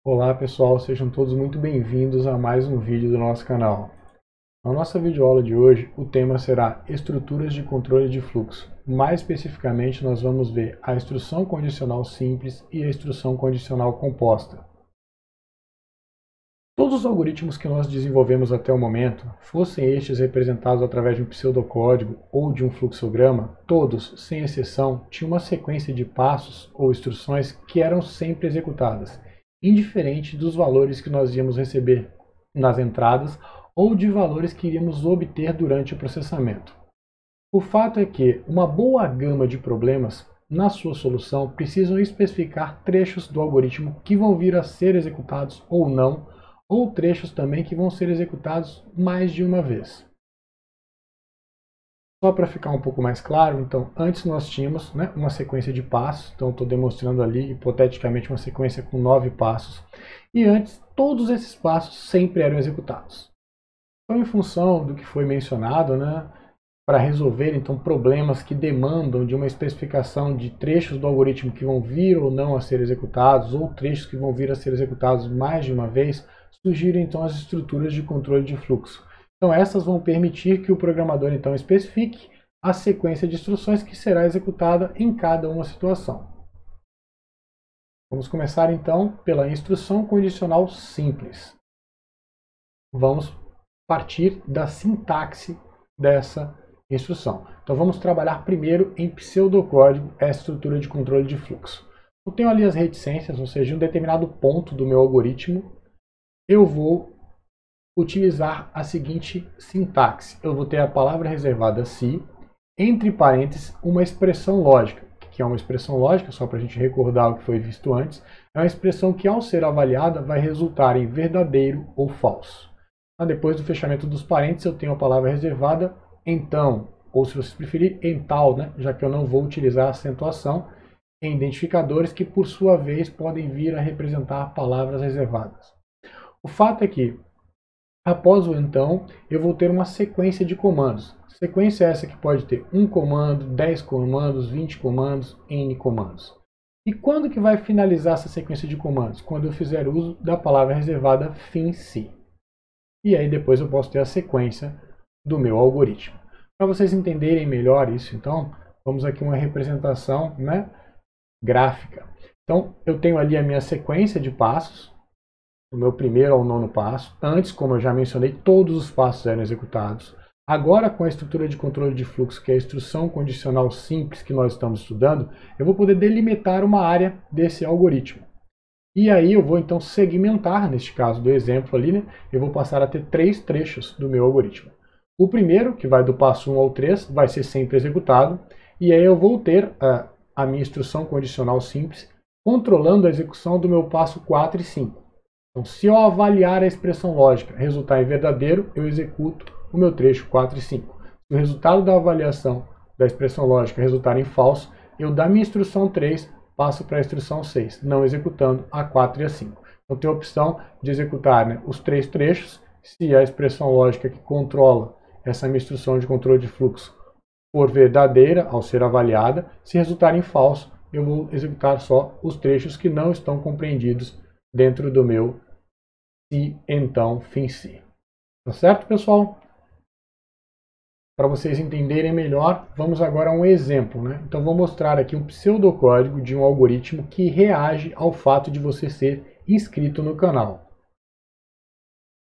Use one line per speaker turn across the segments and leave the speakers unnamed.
Olá pessoal, sejam todos muito bem-vindos a mais um vídeo do nosso canal. Na nossa videoaula de hoje, o tema será estruturas de controle de fluxo. Mais especificamente, nós vamos ver a instrução condicional simples e a instrução condicional composta. Todos os algoritmos que nós desenvolvemos até o momento, fossem estes representados através de um pseudocódigo ou de um fluxograma, todos, sem exceção, tinham uma sequência de passos ou instruções que eram sempre executadas, indiferente dos valores que nós íamos receber nas entradas ou de valores que iríamos obter durante o processamento. O fato é que uma boa gama de problemas, na sua solução, precisam especificar trechos do algoritmo que vão vir a ser executados ou não, ou trechos também que vão ser executados mais de uma vez. Só para ficar um pouco mais claro, então, antes nós tínhamos uma sequência de passos, então estou demonstrando ali, hipoteticamente, uma sequência com 9 passos, e antes todos esses passos sempre eram executados. Então, em função do que foi mencionado, para resolver então problemas que demandam de uma especificação de trechos do algoritmo que vão vir ou não a ser executados, ou trechos que vão vir a ser executados mais de uma vez, surgiram então as estruturas de controle de fluxo. Então essas vão permitir que o programador então especifique a sequência de instruções que será executada em cada uma situação. Vamos começar então pela instrução condicional simples. Vamos partir da sintaxe dessa instrução. Então vamos trabalhar primeiro em pseudocódigo, essa estrutura de controle de fluxo. Eu tenho ali as reticências, ou seja, em um determinado ponto do meu algoritmo, eu vou utilizar a seguinte sintaxe. Eu vou ter a palavra reservada se, entre parênteses, uma expressão lógica. O que é uma expressão lógica? Só para a gente recordar o que foi visto antes. É uma expressão que, ao ser avaliada, vai resultar em verdadeiro ou falso. Depois do fechamento dos parênteses, eu tenho a palavra reservada então, ou se você preferir, em tal, já que eu não vou utilizar acentuação em identificadores que, por sua vez, podem vir a representar palavras reservadas. O fato é que, após o então, eu vou ter uma sequência de comandos. Sequência essa que pode ter 1 comando, 10 comandos, 20 comandos, N comandos. E quando que vai finalizar essa sequência de comandos? Quando eu fizer uso da palavra reservada fin-se. E aí depois eu posso ter a sequência do meu algoritmo. Para vocês entenderem melhor isso, então, vamos aqui uma representação gráfica. Então, eu tenho ali a minha sequência de passos, do meu primeiro ao 9º passo. Antes, como eu já mencionei, todos os passos eram executados. Agora, com a estrutura de controle de fluxo, que é a instrução condicional simples que nós estamos estudando, eu vou poder delimitar uma área desse algoritmo. E aí eu vou então segmentar, neste caso do exemplo ali, eu vou passar a ter 3 trechos do meu algoritmo. O primeiro, que vai do passo 1 ao 3, vai ser sempre executado, e aí eu vou ter a minha instrução condicional simples controlando a execução do meu passo 4 e 5. Então, se eu avaliar a expressão lógica resultar em verdadeiro, eu executo o meu trecho 4 e 5. Se o resultado da avaliação da expressão lógica resultar em falso, eu da minha instrução 3 passo para a instrução 6, não executando a 4 e a 5. Então, tenho a opção de executar os 3 trechos, se a expressão lógica que controla essa minha instrução de controle de fluxo for verdadeira ao ser avaliada. Se resultar em falso, eu vou executar só os trechos que não estão compreendidos dentro do meu se, então, fin-se. Tá certo, pessoal? Para vocês entenderem melhor, vamos agora a um exemplo. Então, vou mostrar aqui um pseudocódigo de um algoritmo que reage ao fato de você ser inscrito no canal.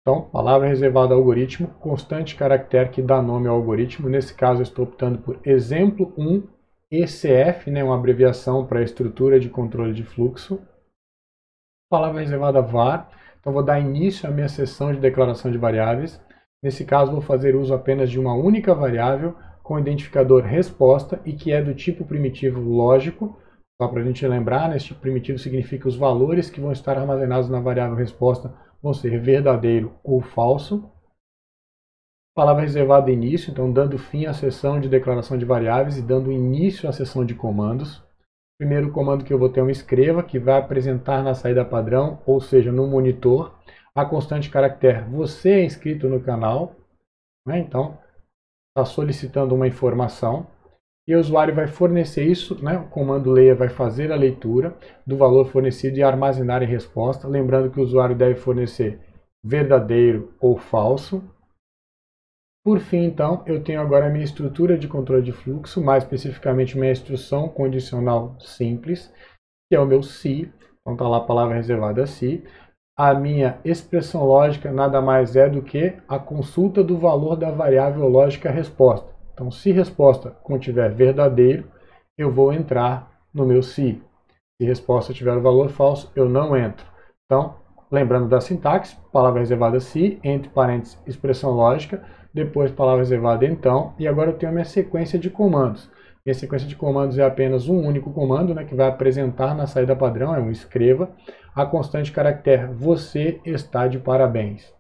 Então, palavra reservada ao algoritmo, constante caractere que dá nome ao algoritmo. Nesse caso, eu estou optando por exemplo 1 ECF, uma abreviação para a estrutura de controle de fluxo. Palavra reservada var. Então, vou dar início à minha sessão de declaração de variáveis. Nesse caso, vou fazer uso apenas de uma única variável com identificador resposta e que é do tipo primitivo lógico. Só para a gente lembrar, este tipo primitivo significa os valores que vão estar armazenados na variável resposta vão ser verdadeiro ou falso. Palavra reservada início, então dando fim à sessão de declaração de variáveis e dando início à sessão de comandos. Primeiro comando que eu vou ter é um escreva, que vai apresentar na saída padrão, ou seja, no monitor, a constante caractere você é inscrito no canal. Então, está solicitando uma informação. e o usuário vai fornecer isso, né? O comando leia vai fazer a leitura do valor fornecido e armazenar em resposta. Lembrando que o usuário deve fornecer verdadeiro ou falso. Por fim, então, eu tenho agora a minha estrutura de controle de fluxo, mais especificamente minha instrução condicional simples, que é o meu se. Então está lá a palavra reservada a se. A minha expressão lógica nada mais é do que a consulta do valor da variável lógica resposta. Então, se resposta contiver verdadeiro, eu vou entrar no meu se. Se resposta tiver o valor falso, eu não entro. Então, lembrando da sintaxe, palavra reservada se, entre parênteses, expressão lógica, depois palavra reservada então, e agora eu tenho a minha sequência de comandos. Minha sequência de comandos é apenas um único comando, né, que vai apresentar na saída padrão, é um escreva, a constante caractere você está de parabéns.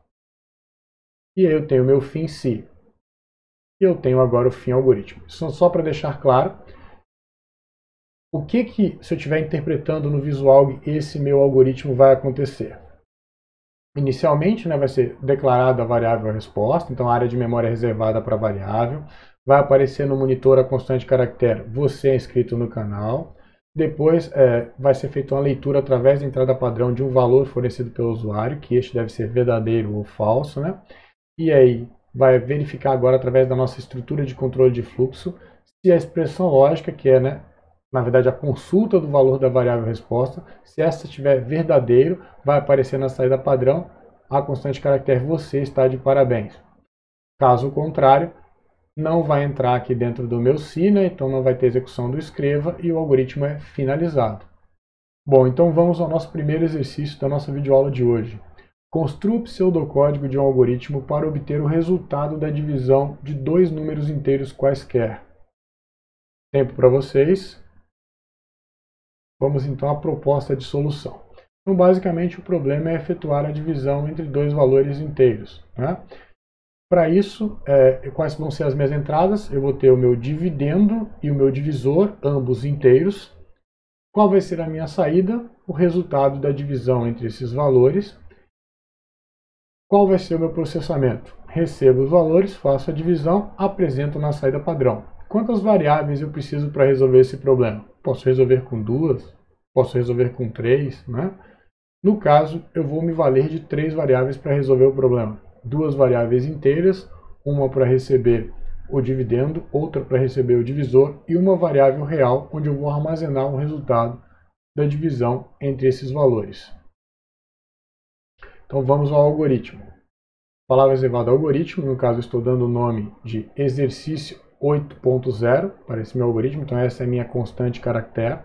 E aí eu tenho o meu fim se. E eu tenho agora o fim algoritmo. Isso só para deixar claro. O que, se eu estiver interpretando no Visual, esse meu algoritmo vai acontecer? Inicialmente, né, vai ser declarada a variável resposta, então a área de memória é reservada para a variável. Vai aparecer no monitor a constante caractere você é inscrito no canal. Depois vai ser feita uma leitura através da entrada padrão de um valor fornecido pelo usuário, que este deve ser verdadeiro ou falso, né? E aí vai verificar agora através da nossa estrutura de controle de fluxo se a expressão lógica, que é, né, na verdade a consulta do valor da variável resposta, se essa estiver verdadeiro, vai aparecer na saída padrão a constante caractere você está de parabéns. Caso contrário, não vai entrar aqui dentro do meu se, né? Então não vai ter execução do escreva e o algoritmo é finalizado. Bom, então vamos ao nosso primeiro exercício da nossa videoaula de hoje. Construa o pseudocódigo de um algoritmo para obter o resultado da divisão de dois números inteiros quaisquer. Tempo para vocês. Vamos então à proposta de solução. Então, basicamente, o problema é efetuar a divisão entre dois valores inteiros, né? Para isso, quais vão ser as minhas entradas? Eu vou ter o meu dividendo e o meu divisor, ambos inteiros. Qual vai ser a minha saída? O resultado da divisão entre esses valores. Qual vai ser o meu processamento? Recebo os valores, faço a divisão, apresento na saída padrão. Quantas variáveis eu preciso para resolver esse problema? Posso resolver com 2, posso resolver com 3, né? No caso, eu vou me valer de 3 variáveis para resolver o problema. 2 variáveis inteiras, uma para receber o dividendo, outra para receber o divisor e uma variável real, onde eu vou armazenar o resultado da divisão entre esses valores. Então vamos ao algoritmo. Palavra reservada algoritmo, no caso estou dando o nome de exercício 8.0 para esse meu algoritmo, então essa é a minha constante caractere.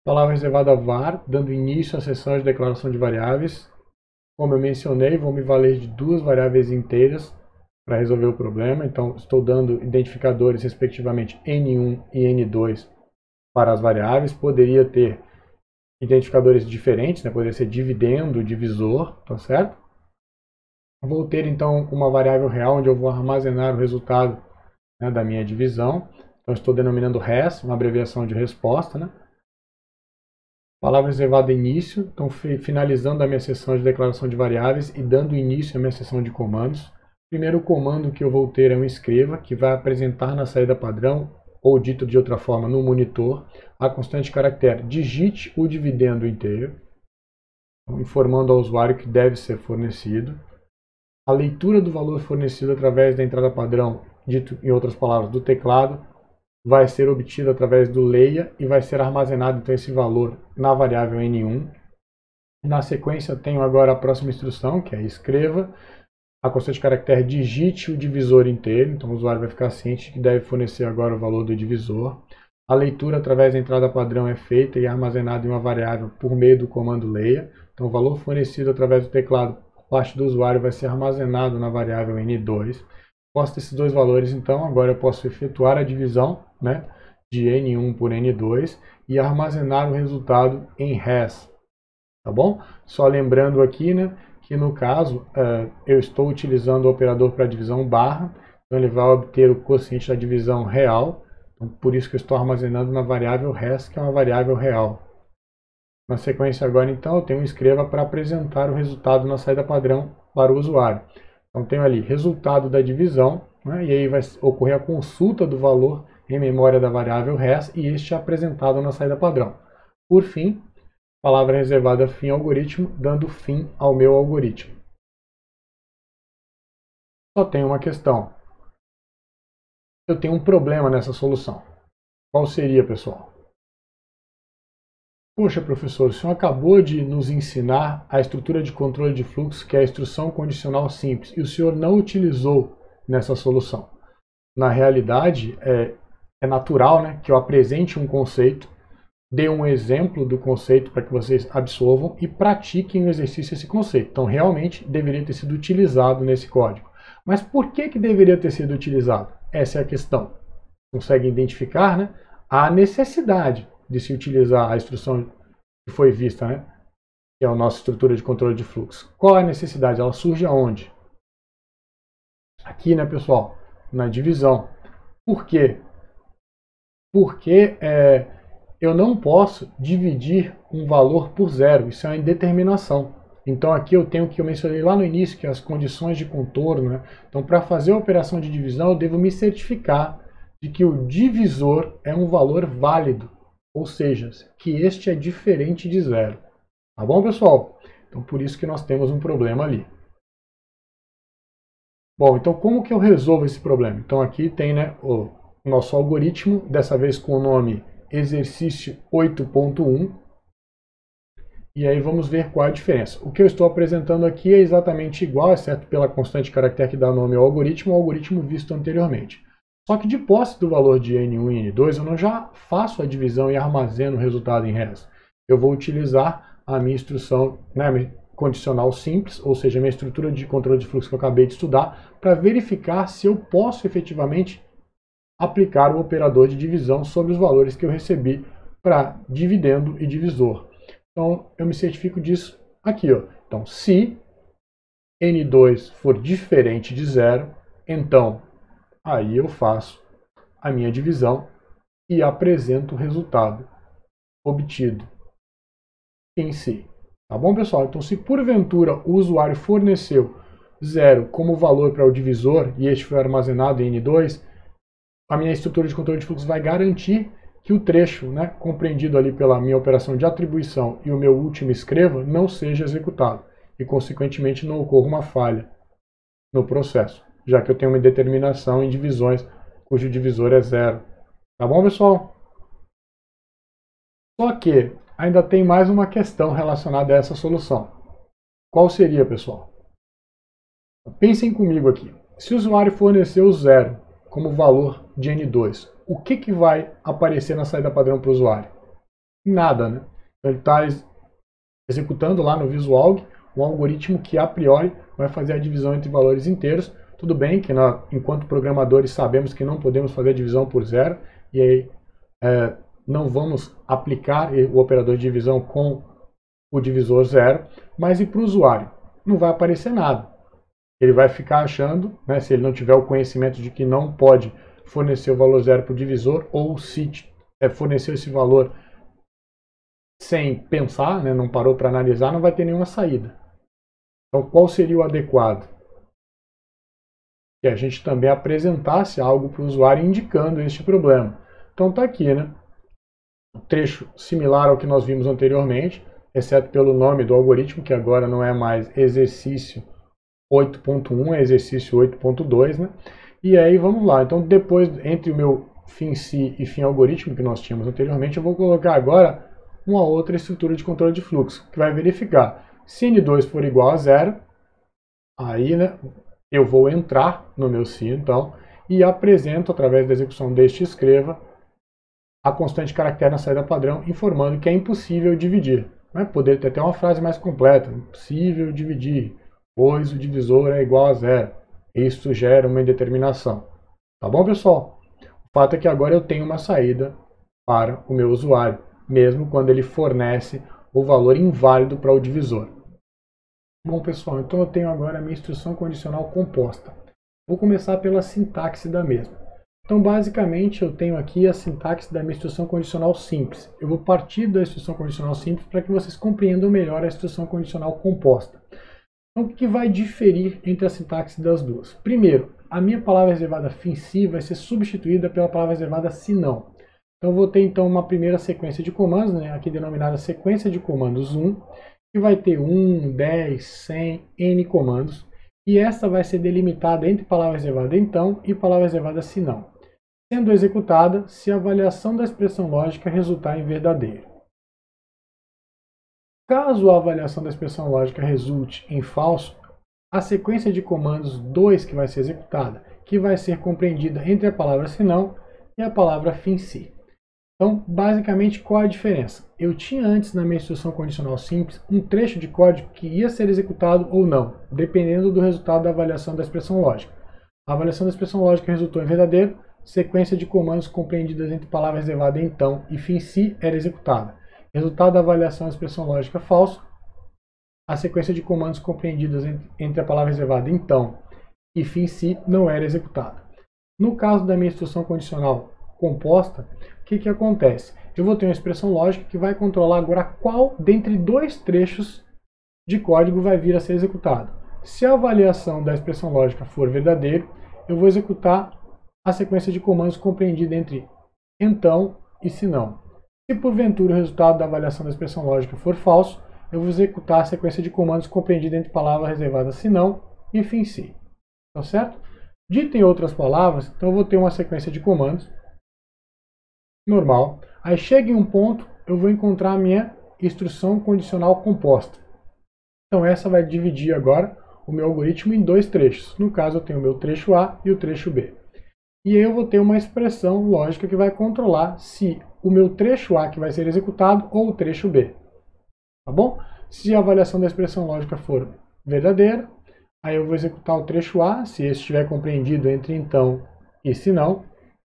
Palavra reservada var, dando início à sessão de declaração de variáveis. Como eu mencionei, vou me valer de 2 variáveis inteiras para resolver o problema, então estou dando identificadores respectivamente n1 e n2 para as variáveis. Poderia ter identificadores diferentes, né? Poderia ser dividendo, divisor, tá certo? Vou ter então uma variável real onde eu vou armazenar o resultado, né, da minha divisão. Então estou denominando res, uma abreviação de resposta, né? Palavra reservada início, então finalizando a minha sessão de declaração de variáveis e dando início à minha sessão de comandos. Primeiro comando que eu vou ter é um escreva, que vai apresentar na saída padrão, ou dito de outra forma, no monitor, a constante caractere digite o dividendo inteiro, informando ao usuário que deve ser fornecido. A leitura do valor fornecido através da entrada padrão, dito em outras palavras, do teclado, vai ser obtida através do leia e vai ser armazenado então esse valor na variável n1. Na sequência tenho agora a próxima instrução, que é escreva, a constante caractere digite o divisor inteiro, então o usuário vai ficar ciente que deve fornecer agora o valor do divisor. A leitura através da entrada padrão é feita e armazenada em uma variável por meio do comando leia, então o valor fornecido através do teclado por parte do usuário vai ser armazenado na variável n2. Posto esses dois valores, então, agora eu posso efetuar a divisão, né, de n1 por n2 e armazenar o resultado em res. Tá bom? Só lembrando aqui, né, que no caso eu estou utilizando o operador para divisão barra, então ele vai obter o quociente da divisão real, então, por isso que eu estou armazenando na variável res, que é uma variável real. Na sequência agora, então, eu tenho um escreva para apresentar o resultado na saída padrão para o usuário. Então tenho ali resultado da divisão, né, e aí vai ocorrer a consulta do valor em memória da variável res e este é apresentado na saída padrão. Por fim, palavra reservada fim algoritmo, dando fim ao meu algoritmo. Só tem uma questão. Eu tenho um problema nessa solução. Qual seria, pessoal? Poxa, professor, o senhor acabou de nos ensinar a estrutura de controle de fluxo, que é a instrução condicional simples, e o senhor não utilizou nessa solução. Na realidade, é natural, né, que eu apresente um conceito, dê um exemplo do conceito para que vocês absorvam e pratiquem o exercício desse conceito. Então, realmente, deveria ter sido utilizado nesse código. Mas por que deveria ter sido utilizado? Essa é a questão. Consegue identificar, né, a necessidade de se utilizar a instrução que foi vista, né, que é a nossa estrutura de controle de fluxo. Qual é a necessidade? Ela surge aonde? Aqui, né, pessoal, na divisão. Por quê? Porque eu não posso dividir um valor por zero, isso é uma indeterminação. Então aqui eu tenho o que eu mencionei lá no início, que é as condições de contorno, né? Então para fazer a operação de divisão eu devo me certificar de que o divisor é um valor válido, ou seja, que este é diferente de zero. Tá bom, pessoal? Então por isso que nós temos um problema ali. Bom, então como que eu resolvo esse problema? Então aqui tem, né, o nosso algoritmo, dessa vez com o nome exercício 8.1. E aí vamos ver qual é a diferença. O que eu estou apresentando aqui é exatamente igual, exceto pela constante caractere que dá nome ao algoritmo visto anteriormente. Só que de posse do valor de N1 e N2, eu não já faço a divisão e armazeno o resultado em res. Eu vou utilizar a minha instrução, né, condicional simples, ou seja, a minha estrutura de controle de fluxo que eu acabei de estudar, para verificar se eu posso efetivamente aplicar o operador de divisão sobre os valores que eu recebi para dividendo e divisor. Então, eu me certifico disso aqui. Ó. Então, se N2 for diferente de zero, então aí eu faço a minha divisão e apresento o resultado obtido em si. Tá bom, pessoal? Então, se porventura o usuário forneceu zero como valor para o divisor e este foi armazenado em N2, a minha estrutura de controle de fluxo vai garantir que o trecho, né, compreendido ali pela minha operação de atribuição e o meu último escreva não seja executado e, consequentemente, não ocorra uma falha no processo, já que eu tenho uma determinação em divisões cujo divisor é zero. Tá bom, pessoal? Só que ainda tem mais uma questão relacionada a essa solução. Qual seria, pessoal? Pensem comigo aqui. Se o usuário forneceu zero como valor de N2, o que vai aparecer na saída padrão para o usuário? Nada, né? Então ele está executando lá no Visualg um algoritmo que a priori vai fazer a divisão entre valores inteiros. Tudo bem que enquanto programadores sabemos que não podemos fazer a divisão por zero e aí não vamos aplicar o operador de divisão com o divisor zero, mas e para o usuário? Não vai aparecer nada. Ele vai ficar achando, né, se ele não tiver o conhecimento de que não pode fornecer o valor zero para o divisor, ou se forneceu esse valor sem pensar, né, não parou para analisar, não vai ter nenhuma saída. Então, qual seria o adequado? Que a gente também apresentasse algo para o usuário indicando este problema. Então, está aqui, né? Um trecho similar ao que nós vimos anteriormente, exceto pelo nome do algoritmo, que agora não é mais exercício 8.1, é exercício 8.2, né? E aí vamos lá. Então depois, entre o meu fim-si e fim-algoritmo que nós tínhamos anteriormente, eu vou colocar agora uma outra estrutura de controle de fluxo, que vai verificar se N2 for igual a zero, aí, né, eu vou entrar no meu si, então, e apresento, através da execução deste escreva, a constante caractere na saída padrão, informando que é impossível dividir. Né? Poderia ter até uma frase mais completa, impossível dividir, pois o divisor é igual a zero. Isso gera uma indeterminação. Tá bom, pessoal? O fato é que agora eu tenho uma saída para o meu usuário, mesmo quando ele fornece o valor inválido para o divisor. Bom, pessoal, então eu tenho agora a minha instrução condicional composta. Vou começar pela sintaxe da mesma. Então, basicamente, eu tenho aqui a sintaxe da minha instrução condicional simples. Eu vou partir da instrução condicional simples para que vocês compreendam melhor a instrução condicional composta. Então, o que vai diferir entre a sintaxe das duas? Primeiro, a minha palavra reservada FINC vai ser substituída pela palavra reservada se não. Então eu vou ter então uma primeira sequência de comandos, né, aqui denominada sequência de comandos 1, que vai ter 1, 10, 100, N comandos, e essa vai ser delimitada entre palavra reservada então e palavra reservada se não, sendo executada se a avaliação da expressão lógica resultar em verdadeiro. Caso a avaliação da expressão lógica resulte em falso, a sequência de comandos 2 que vai ser executada, que vai ser compreendida entre a palavra senão e a palavra FINC. Então, basicamente, qual a diferença? Eu tinha antes na minha instrução condicional simples um trecho de código que ia ser executado ou não, dependendo do resultado da avaliação da expressão lógica. A avaliação da expressão lógica resultou em verdadeiro, sequência de comandos compreendidas entre palavra reservada então e FINC era executada. Resultado da avaliação da expressão lógica falso, a sequência de comandos compreendidas entre a palavra reservada então e FINC não era executada. No caso da minha instrução condicional composta, o que acontece? Eu vou ter uma expressão lógica que vai controlar agora qual dentre dois trechos de código vai vir a ser executado. Se a avaliação da expressão lógica for verdadeiro, eu vou executar a sequência de comandos compreendida entre então e se não. Se porventura o resultado da avaliação da expressão lógica for falso, eu vou executar a sequência de comandos compreendida entre palavra reservada se não e FINC. Tá certo? Dito em outras palavras, então eu vou ter uma sequência de comandos normal. Aí chega em um ponto, eu vou encontrar a minha instrução condicional composta. Então essa vai dividir agora o meu algoritmo em dois trechos. No caso, eu tenho o meu trecho A e o trecho B. E aí eu vou ter uma expressão lógica que vai controlar se o meu trecho A que vai ser executado ou o trecho B. Tá bom? Se a avaliação da expressão lógica for verdadeira, aí eu vou executar o trecho A, se esse estiver compreendido entre então e se não.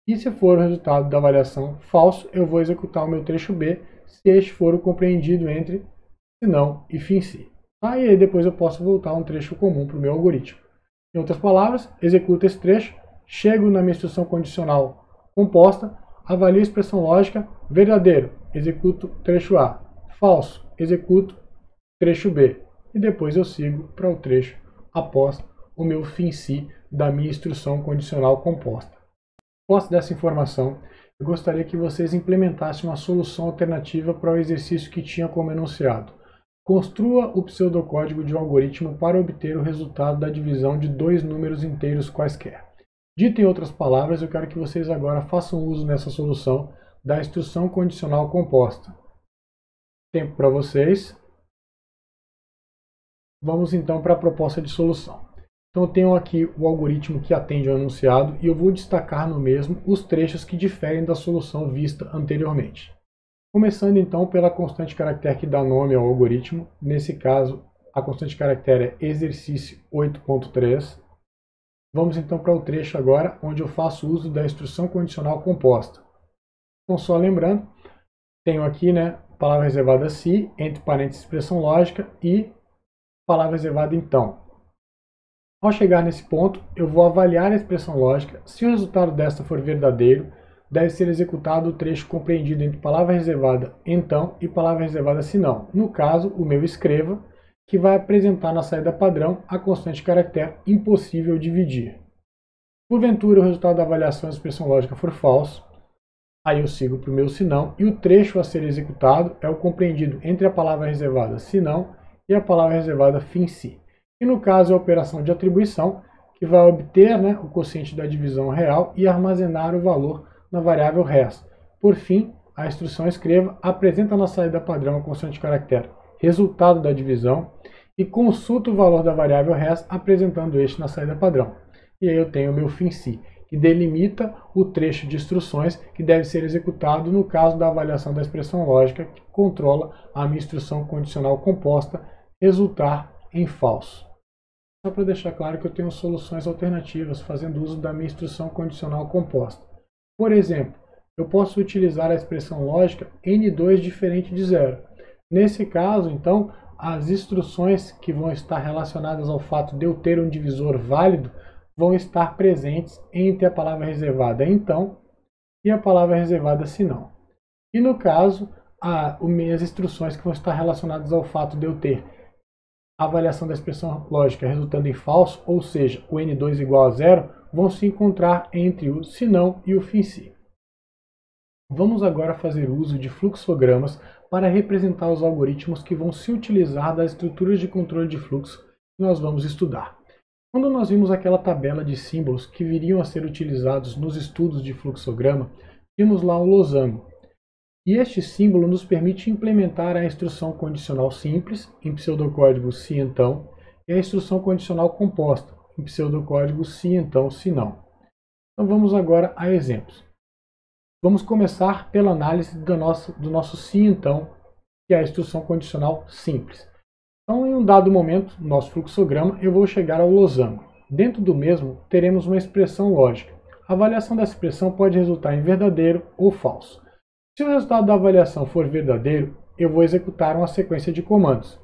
E se for o resultado da avaliação falso, eu vou executar o meu trecho B, se este for o compreendido entre se não e FINC. Tá? E aí depois eu posso voltar a um trecho comum para o meu algoritmo. Em outras palavras, executo esse trecho, chego na minha instrução condicional composta, avalio a expressão lógica, verdadeiro, executo trecho A, falso, executo trecho B. E depois eu sigo para o trecho após o meu FINC da minha instrução condicional composta. Posse dessa informação, eu gostaria que vocês implementassem uma solução alternativa para o exercício que tinha como enunciado. Construa o pseudocódigo de um algoritmo para obter o resultado da divisão de dois números inteiros quaisquer. Dito em outras palavras, eu quero que vocês agora façam uso nessa solução da instrução condicional composta. Tempo para vocês. Vamos então para a proposta de solução. Então eu tenho aqui o algoritmo que atende ao enunciado e eu vou destacar no mesmo os trechos que diferem da solução vista anteriormente. Começando então pela constante caractere que dá nome ao algoritmo, nesse caso a constante caractere é exercício 8.3. Vamos então para o trecho agora, onde eu faço uso da instrução condicional composta. Então só lembrando, tenho aqui palavra reservada se, entre parênteses expressão lógica e palavra reservada então. Ao chegar nesse ponto, eu vou avaliar a expressão lógica. Se o resultado desta for verdadeiro, deve ser executado o trecho compreendido entre palavra reservada então e palavra reservada se não. No caso, o meu escreva, que vai apresentar na saída padrão a constante caractere impossível dividir. Porventura, o resultado da avaliação da expressão lógica for falso, aí eu sigo para o meu senão, e o trecho a ser executado é o compreendido entre a palavra reservada senão e a palavra reservada FINC. E no caso, a operação de atribuição, que vai obter o quociente da divisão real e armazenar o valor na variável res. Por fim, a instrução escreva apresenta na saída padrão a constante caractere resultado da divisão e consulta o valor da variável res apresentando este na saída padrão. E aí eu tenho o meu FINC, que delimita o trecho de instruções que deve ser executado no caso da avaliação da expressão lógica que controla a minha instrução condicional composta resultar em falso. Só para deixar claro que eu tenho soluções alternativas fazendo uso da minha instrução condicional composta. Por exemplo, eu posso utilizar a expressão lógica N2 diferente de zero. Nesse caso, então, as instruções que vão estar relacionadas ao fato de eu ter um divisor válido vão estar presentes entre a palavra reservada então e a palavra reservada se não. E no caso, as minhas instruções que vão estar relacionadas ao fato de eu ter a avaliação da expressão lógica resultando em falso, ou seja, o N2 igual a zero, vão se encontrar entre o senão e o fim si. Vamos agora fazer uso de fluxogramas para representar os algoritmos que vão se utilizar das estruturas de controle de fluxo que nós vamos estudar. Quando nós vimos aquela tabela de símbolos que viriam a ser utilizados nos estudos de fluxograma, temos lá um losango. E este símbolo nos permite implementar a instrução condicional simples, em pseudocódigo se então, e a instrução condicional composta, em pseudocódigo se então, se não. Então vamos agora a exemplos. Vamos começar pela análise do nosso se então, que é a instrução condicional simples. Então, em um dado momento, no nosso fluxograma, eu vou chegar ao losango. Dentro do mesmo, teremos uma expressão lógica. A avaliação dessa expressão pode resultar em verdadeiro ou falso. Se o resultado da avaliação for verdadeiro, eu vou executar uma sequência de comandos.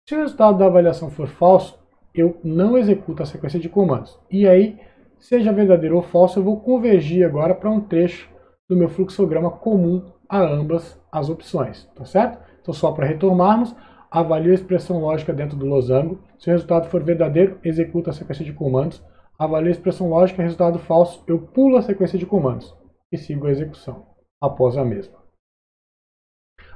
Se o resultado da avaliação for falso, eu não executo a sequência de comandos. E aí, seja verdadeiro ou falso, eu vou convergir agora para um trecho do meu fluxograma comum a ambas as opções, tá certo? Então, só para retomarmos, avalio a expressão lógica dentro do losango. Se o resultado for verdadeiro, executo a sequência de comandos. Avalio a expressão lógica, resultado falso, eu pulo a sequência de comandos e sigo a execução após a mesma.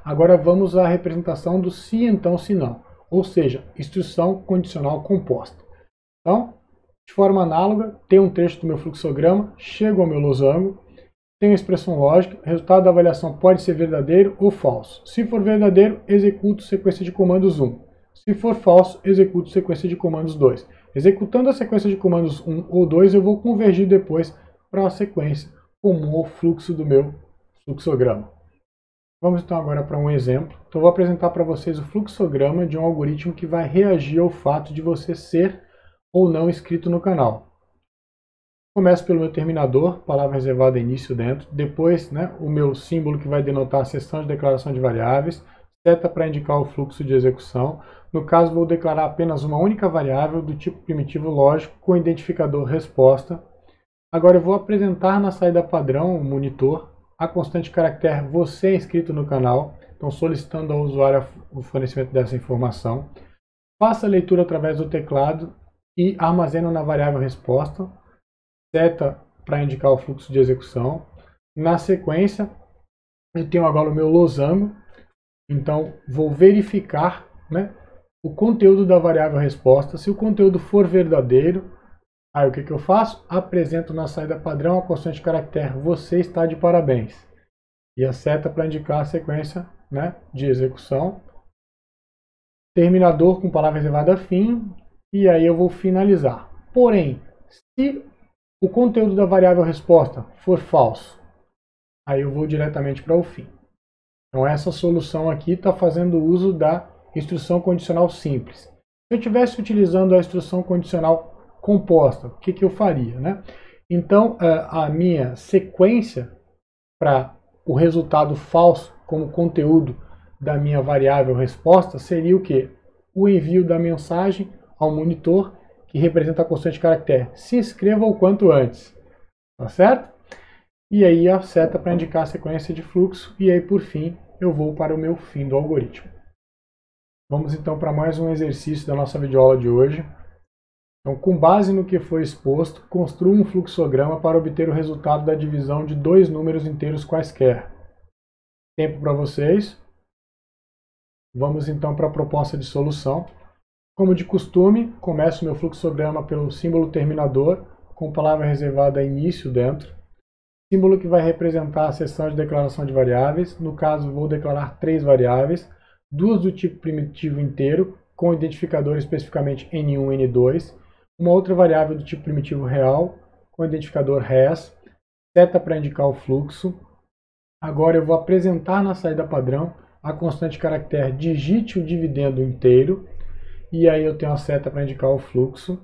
Agora vamos à representação do se então, se não, ou seja, instrução condicional composta. Então, de forma análoga, tenho um trecho do meu fluxograma, chego ao meu losango, tenho a expressão lógica, resultado da avaliação pode ser verdadeiro ou falso. Se for verdadeiro, executo sequência de comandos 1. Se for falso, executo sequência de comandos 2. Executando a sequência de comandos 1 ou 2, eu vou convergir depois para a sequência comum ao fluxo do meu fluxograma. Vamos então agora para um exemplo. Então, eu vou apresentar para vocês o fluxograma de um algoritmo que vai reagir ao fato de você ser ou não inscrito no canal. Começo pelo meu terminador, palavra reservada início dentro, depois o meu símbolo que vai denotar a seção de declaração de variáveis, seta para indicar o fluxo de execução. No caso, vou declarar apenas uma única variável do tipo primitivo lógico com identificador resposta. Agora eu vou apresentar na saída padrão, o monitor, a constante caractere você é inscrito no canal, então solicitando ao usuário o fornecimento dessa informação. Faça a leitura através do teclado e armazeno na variável resposta. Seta para indicar o fluxo de execução. Na sequência, eu tenho agora o meu losango, então vou verificar o conteúdo da variável resposta. Se o conteúdo for verdadeiro, aí o que eu faço? Apresento na saída padrão a constante caractere você está de parabéns. E a seta para indicar a sequência de execução. Terminador com palavra reservada fim, e aí eu vou finalizar. Porém, se o conteúdo da variável resposta for falso, aí eu vou diretamente para o fim. Então essa solução aqui está fazendo uso da instrução condicional simples. Se eu estivesse utilizando a instrução condicional composta, o que eu faria? Então a minha sequência para o resultado falso como conteúdo da minha variável resposta seria o quê? O envio da mensagem ao monitor que representa a constante caractere. Se inscreva o quanto antes. Tá certo? E aí a seta para indicar a sequência de fluxo. E aí, por fim, eu vou para o meu fim do algoritmo. Vamos então para mais um exercício da nossa videoaula de hoje. Então, com base no que foi exposto, construa um fluxograma para obter o resultado da divisão de dois números inteiros quaisquer. Tempo para vocês. Vamos então para a proposta de solução. Como de costume, começo meu fluxograma pelo símbolo terminador, com palavra reservada início dentro. Símbolo que vai representar a seção de declaração de variáveis. No caso, vou declarar 3 variáveis, 2 do tipo primitivo inteiro, com identificador especificamente N1 e N2, uma outra variável do tipo primitivo real, com identificador res, seta para indicar o fluxo. Agora eu vou apresentar na saída padrão a constante caractere digite o dividendo inteiro, e aí eu tenho a seta para indicar o fluxo.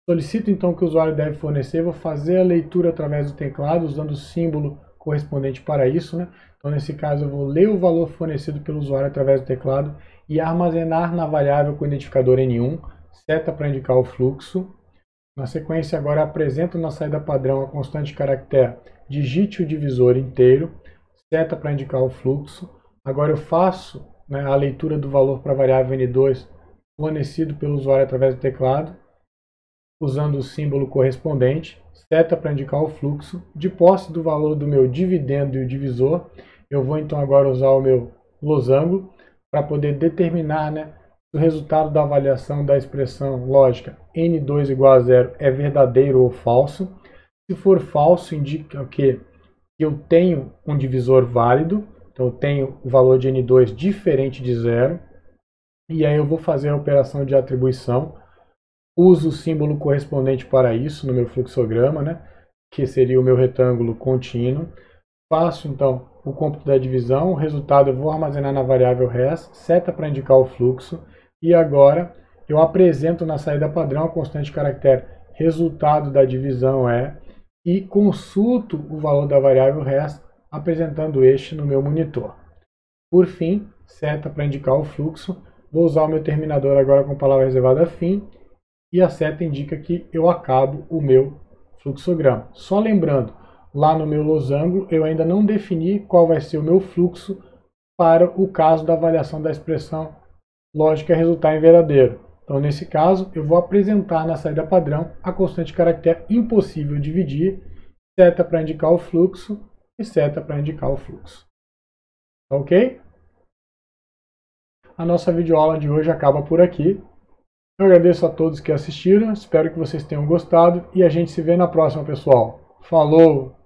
Solicito então que o usuário deve fornecer, vou fazer a leitura através do teclado, usando o símbolo correspondente para isso. Então nesse caso eu vou ler o valor fornecido pelo usuário através do teclado e armazenar na variável com identificador N1, seta para indicar o fluxo. Na sequência agora apresento na saída padrão a constante caractere digite o divisor inteiro, seta para indicar o fluxo. Agora eu faço a leitura do valor para a variável N2 fornecido pelo usuário através do teclado, usando o símbolo correspondente, seta para indicar o fluxo, de posse do valor do meu dividendo e o divisor, eu vou então agora usar o meu losango para poder determinar, né, se o resultado da avaliação da expressão lógica n2 igual a zero é verdadeiro ou falso. Se for falso, indica que eu tenho um divisor válido, então eu tenho o valor de n2 diferente de zero, e aí eu vou fazer a operação de atribuição. Uso o símbolo correspondente para isso no meu fluxograma, né, que seria o meu retângulo contínuo. Faço então o cômputo da divisão, o resultado eu vou armazenar na variável res, seta para indicar o fluxo, e agora eu apresento na saída padrão a constante caractere resultado da divisão é, e consulto o valor da variável res, apresentando este no meu monitor. Por fim, seta para indicar o fluxo, vou usar o meu terminador agora com palavra reservada fim, e a seta indica que eu acabo o meu fluxograma. Só lembrando, lá no meu losango eu ainda não defini qual vai ser o meu fluxo para o caso da avaliação da expressão lógica resultar em verdadeiro. Então, nesse caso, eu vou apresentar na saída padrão a constante caractere impossível dividir, seta para indicar o fluxo e seta para indicar o fluxo. Ok? A nossa videoaula de hoje acaba por aqui. Eu agradeço a todos que assistiram, espero que vocês tenham gostado e a gente se vê na próxima, pessoal. Falou!